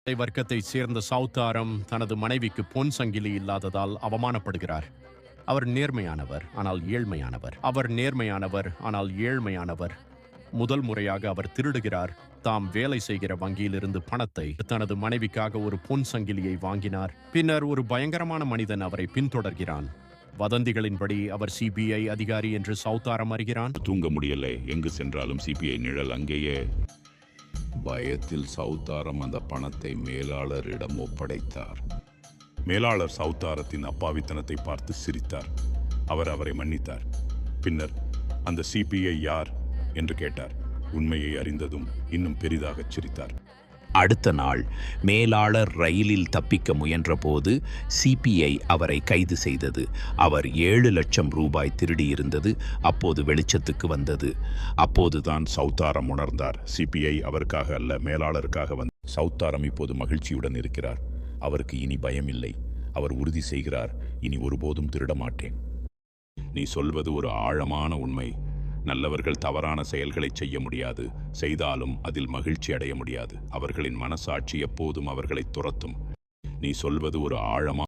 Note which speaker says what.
Speaker 1: வர்க்கத்தைச் சேர்ந்த சௌதாரம் தனது மனைவிக்கு பொன் சங்கிலி இல்லாததால் அவமானப்படுகிறார். அவர் நேர்மையானவர், ஆனால் ஏழ்மையானவர். முதல் முறையாக அவர் திருடுகிறார். தாம் வேலை செய்கிற வங்கியிலிருந்து பணத்தை தனது மனைவிக்காக ஒரு பொன் சங்கிலியை வாங்கினார். பின்னர் ஒரு பயங்கரமான மனிதன் அவரை பின்தொடர்கிறான். வதந்திகளின்படி அவர் சிபிஐ அதிகாரி என்று சௌதாரம் அறிகிறான்.
Speaker 2: தூங்க முடியலை. எங்கு சென்றாலும் சிபிஐ நிழல் அங்கேயே. பயத்தில் சௌதாரம் அந்த பணத்தை மேலாளரிடம் ஒப்படைத்தார். மேலாளர் சௌதாரத்தின் அப்பாவித்தனத்தை பார்த்து சிரித்தார். அவர் அவரை மன்னித்தார். பின்னர் அந்த சிபிஐ யார் என்று கேட்டார். உண்மையை அறிந்ததும் இன்னும் பெரிதாகச் சிரித்தார்.
Speaker 3: அடுத்த நாள் மேலாளர் ரயிலில் தப்பிக்க முயன்றபோது சிபிஐ அவரை கைது செய்தது. அவர் 7 லட்சம் ரூபாய் திருடியிருந்தது அப்போது வெளிச்சத்துக்கு வந்தது.
Speaker 2: அப்போதுதான் சௌதாரம் உணர்ந்தார். சிபிஐ அவருக்காக அல்ல, மேலாளருக்காக சௌதாரம் இப்போது மகிழ்ச்சியுடன் இருக்கிறார். அவருக்கு இனி பயமில்லை. அவர் உறுதி செய்கிறார், இனி ஒருபோதும் திருட மாட்டேன். நீ சொல்வது ஒரு ஆழமான உண்மை. நல்லவர்கள் தவறான செயல்களை செய்ய முடியாது. செய்தாலும் அதில் மகிழ்ச்சி அடைய முடியாது. அவர்களின் மனசாட்சி எப்போதும் அவர்களை துரத்தும். நீ சொல்வது ஒரு ஆழமான